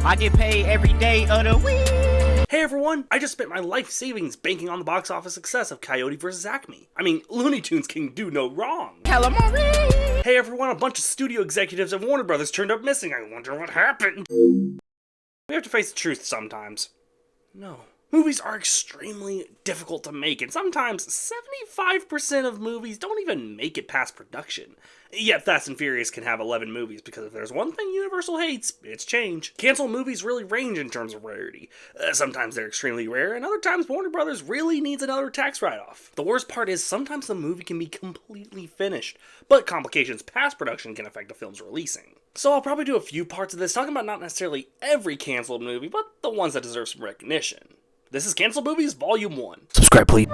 I get paid every day of the week. Hey everyone, I just spent my life savings banking on the box office success of Coyote vs. Acme. I mean, Looney Tunes can do no wrong. Calamari. Hey everyone, a bunch of studio executives at Warner Brothers turned up missing. I wonder what happened. We have to face the truth sometimes. No. Movies are extremely difficult to make, and sometimes 75% of movies don't even make it past production. Yet Fast and Furious can have 11 movies, because if there's one thing Universal hates, it's change. Canceled movies really range in terms of rarity. Sometimes they're extremely rare, and other times Warner Brothers really needs another tax write-off. The worst part is sometimes the movie can be completely finished, but complications past production can affect a film's releasing. So I'll probably do a few parts of this, talking about not necessarily every canceled movie, but the ones that deserve some recognition. This is Canceled Movies Volume 1. Subscribe, please.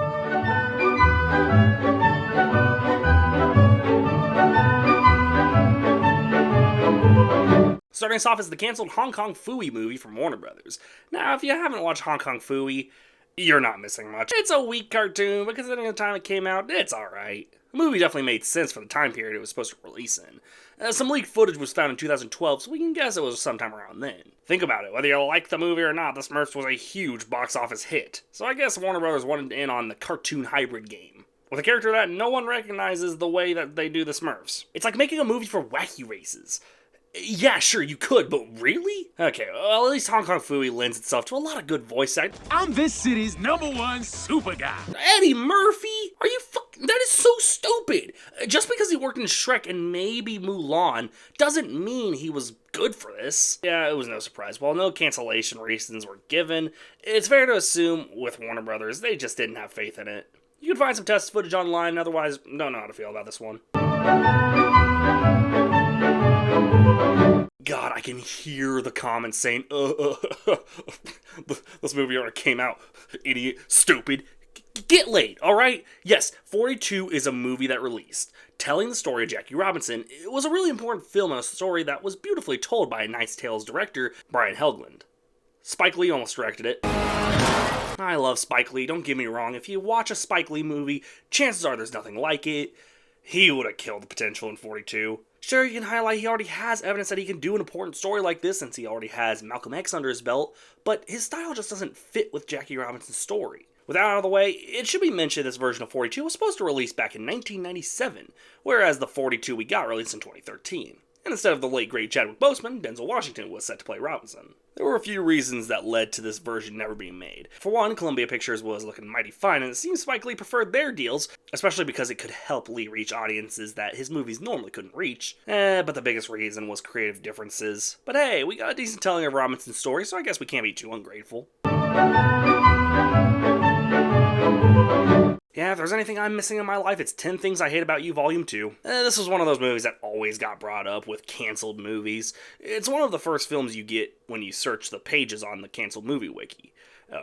Starting us off is the canceled Hong Kong Phooey movie from Warner Brothers. Now, if you haven't watched Hong Kong Phooey, you're not missing much. It's a weak cartoon, but considering the time it came out, it's alright. The movie definitely made sense for the time period it was supposed to release in. Some leaked footage was found in 2012, so we can guess it was sometime around then. Think about it, whether you like the movie or not, the Smurfs was a huge box office hit. So I guess Warner Brothers wanted in on the cartoon hybrid game, with a character that no one recognizes the way that they do the Smurfs. It's like making a movie for Wacky Races. Yeah, sure, you could, but really? Okay, well, at least Hong Kong Phooey lends itself to a lot of good voice acting. I'm this city's #1 super guy. Eddie Murphy? Are you that is so stupid! Just because he worked in Shrek and maybe Mulan doesn't mean he was good for this. Yeah, it was no surprise. While no cancellation reasons were given, it's fair to assume, with Warner Brothers, they just didn't have faith in it. You can find some test footage online, otherwise, don't know how to feel about this one. God, I can hear the comments saying, this movie already came out, idiot, stupid. Get laid, alright? Yes, 42 is a movie that released, telling the story of Jackie Robinson. It was a really important film and a story that was beautifully told by A Knight's Tale's director, Brian Helgeland. Spike Lee almost directed it. I love Spike Lee, don't get me wrong. If you watch a Spike Lee movie, chances are there's nothing like it. He would have killed the potential in 42. Sure, you can highlight he already has evidence that he can do an important story like this since he already has Malcolm X under his belt, but his style just doesn't fit with Jackie Robinson's story. With that out of the way, it should be mentioned this version of 42 was supposed to release back in 1997, whereas the 42 we got released in 2013. And instead of the late great Chadwick Boseman, Denzel Washington was set to play Robinson. There were a few reasons that led to this version never being made. For one, Columbia Pictures was looking mighty fine, and it seems Spike Lee preferred their deals, especially because it could help Lee reach audiences that his movies normally couldn't reach. But the biggest reason was creative differences. But hey, we got a decent telling of Robinson's story, so I guess we can't be too ungrateful. Yeah, if there's anything I'm missing in my life, it's 10 Things I Hate About You Volume 2. This was one of those movies that always got brought up with canceled movies. It's one of the first films you get when you search the pages on the Canceled Movie Wiki.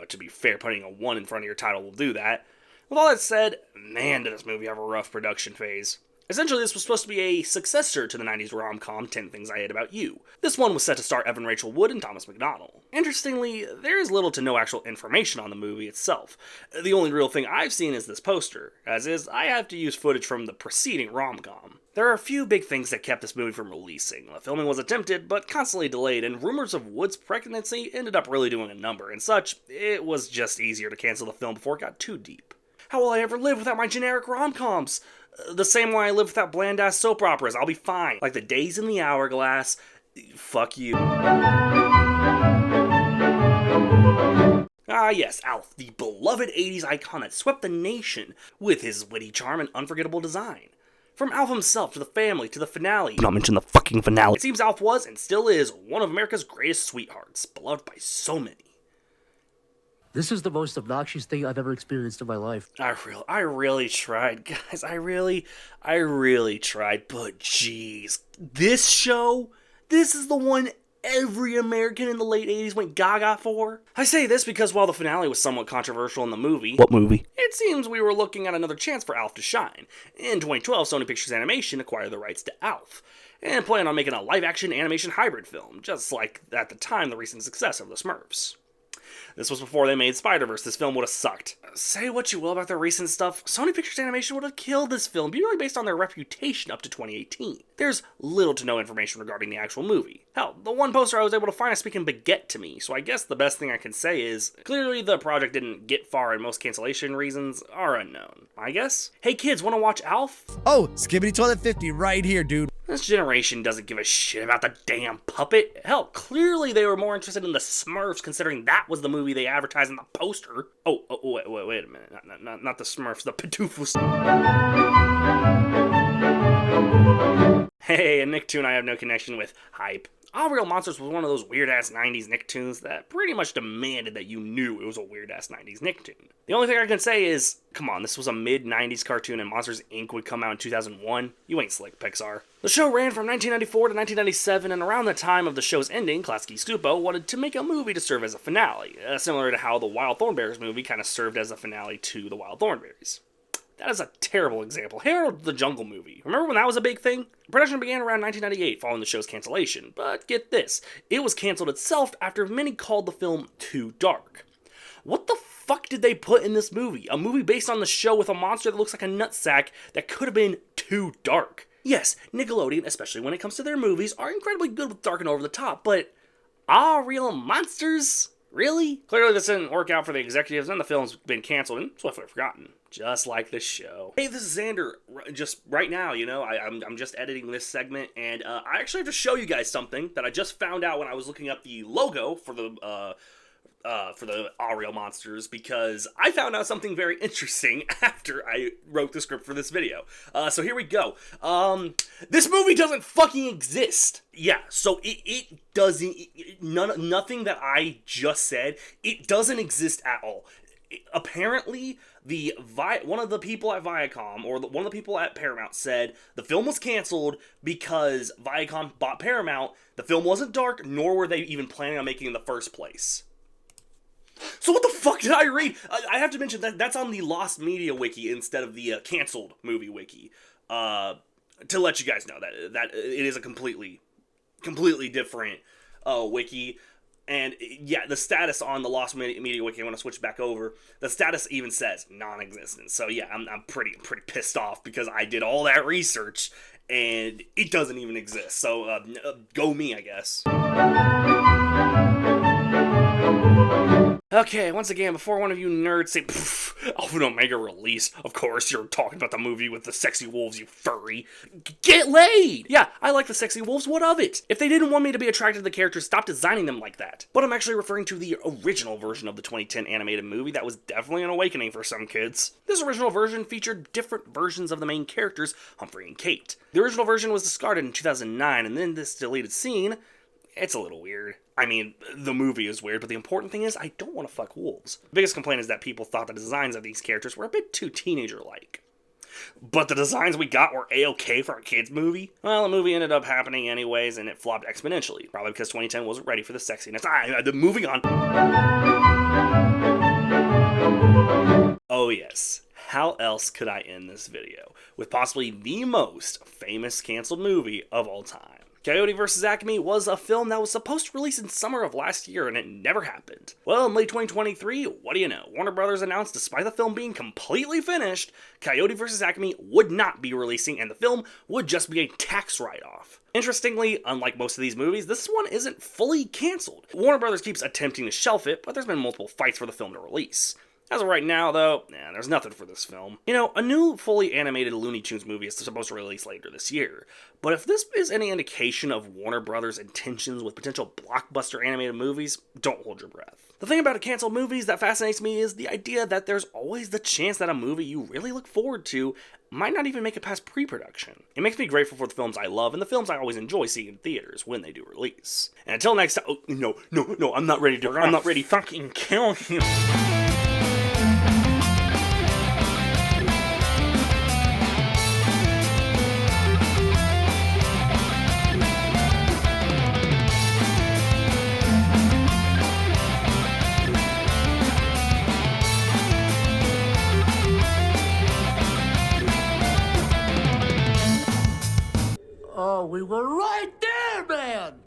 To be fair, putting a 1 in front of your title will do that. With all that said, man, did this movie have a rough production phase. Essentially, this was supposed to be a successor to the 90s rom-com 10 Things I Hate About You. This one was set to star Evan Rachel Wood and Thomas McDonnell. Interestingly, there is little to no actual information on the movie itself. The only real thing I've seen is this poster, as is, I have to use footage from the preceding rom-com. There are a few big things that kept this movie from releasing. The filming was attempted, but constantly delayed, and rumors of Wood's pregnancy ended up really doing a number, and such, it was just easier to cancel the film before it got too deep. How will I ever live without my generic rom-coms? The same way I live without bland-ass soap operas. I'll be fine. Like the Days in the Hourglass. Fuck you. Ah yes, Alf, the beloved 80s icon that swept the nation with his witty charm and unforgettable design. From Alf himself, to the family, to the finale. Do not mention the fucking finale. It seems Alf was, and still is, one of America's greatest sweethearts, beloved by so many. This is the most obnoxious thing I've ever experienced in my life. I really tried, guys. I really tried, but jeez. This show? This is the one every American in the late 80s went gaga for? I say this because while the finale was somewhat controversial in the movie... What movie? It seems we were looking at another chance for Alf to shine. In 2012, Sony Pictures Animation acquired the rights to Alf, and planned on making a live-action animation hybrid film, just like, at the time, the recent success of the Smurfs. This was before they made Spider-Verse. This film would have sucked. Say what you will about their recent stuff, Sony Pictures Animation would have killed this film purely based on their reputation up to 2018. There's little to no information regarding the actual movie. Hell, the one poster I was able to find is speaking baguette to me, so I guess the best thing I can say is, clearly the project didn't get far and most cancellation reasons are unknown. I guess? Hey kids, wanna watch Alf? Oh, Skibbity Toilet 50 right here, dude. This generation doesn't give a shit about the damn puppet. Hell, clearly they were more interested in the Smurfs, considering that was the movie they advertised in the poster. Wait a minute. Not the Smurfs, the Pitoofs. Hey, a Nicktoon I have no connection with. Hype. All Real Monsters was one of those weird-ass 90s Nicktoons that pretty much demanded that you knew it was a weird-ass 90s Nicktoon. The only thing I can say is, come on, this was a mid-90s cartoon and Monsters, Inc. would come out in 2001. You ain't slick, Pixar. The show ran from 1994 to 1997, and around the time of the show's ending, Klasky Stupo wanted to make a movie to serve as a finale, similar to how the Wild Thornberrys movie kind of served as a finale to the Wild Thornberrys. That is a terrible example. Harold the Jungle movie. Remember when that was a big thing? Production began around 1998 following the show's cancellation, but get this, it was canceled itself after many called the film too dark. What the fuck did they put in this movie? A movie based on the show with a monster that looks like a nutsack that could have been too dark. Yes, Nickelodeon, especially when it comes to their movies, are incredibly good with dark and over the top, but All Real Monsters? Really? Clearly this didn't work out for the executives and the film's been canceled and swiftly forgotten. Just like this show. Hey, this is Xander. Just right now, you know, I'm just editing this segment, and I actually have to show you guys something that I just found out when I was looking up the logo for the All Real Monsters, because I found out something very interesting after I wrote the script for this video. So here we go. This movie doesn't fucking exist. Yeah, so it doesn't, nothing that I just said, it doesn't exist at all. Apparently, one of the people at Viacom, or one of the people at Paramount said the film was canceled because Viacom bought Paramount, the film wasn't dark, nor were they even planning on making it in the first place. So what the fuck did I read? I have to mention that that's on the Lost Media Wiki instead of the canceled movie wiki. To let you guys know that it is a completely different wiki. And yeah, the status on the Lost Media Wiki, I want to switch back over, the status even says non-existent. So yeah, I'm pretty pissed off because I did all that research and it doesn't even exist. So go me, I guess. Okay, once again, before one of you nerds say, "Oh, an Omega release," of course, you're talking about the movie with the sexy wolves, you furry. Get laid! Yeah, I like the sexy wolves, what of it? If they didn't want me to be attracted to the characters, stop designing them like that. But I'm actually referring to the original version of the 2010 animated movie that was definitely an awakening for some kids. This original version featured different versions of the main characters, Humphrey and Kate. The original version was discarded in 2009, and then this deleted scene, it's a little weird. I mean, the movie is weird, but the important thing is I don't want to fuck wolves. The biggest complaint is that people thought the designs of these characters were a bit too teenager-like. But the designs we got were A-okay for a kid's movie? Well, the movie ended up happening anyways, and it flopped exponentially. Probably because 2010 wasn't ready for the sexiness. Moving on. Oh yes. How else could I end this video? With possibly the most famous canceled movie of all time. Coyote vs. Acme was a film that was supposed to release in summer of last year, and it never happened. Well, in late 2023, what do you know? Warner Brothers announced despite the film being completely finished, Coyote vs. Acme would not be releasing, and the film would just be a tax write-off. Interestingly, unlike most of these movies, this one isn't fully canceled. Warner Brothers keeps attempting to shelf it, but there's been multiple fights for the film to release. As of right now, though, there's nothing for this film. You know, a new fully animated Looney Tunes movie is supposed to release later this year, but if this is any indication of Warner Brothers' intentions with potential blockbuster animated movies, don't hold your breath. The thing about canceled movies that fascinates me is the idea that there's always the chance that a movie you really look forward to might not even make it past pre-production. It makes me grateful for the films I love and the films I always enjoy seeing in theaters when they do release. And until next time, no, I'm not ready to fucking kill you.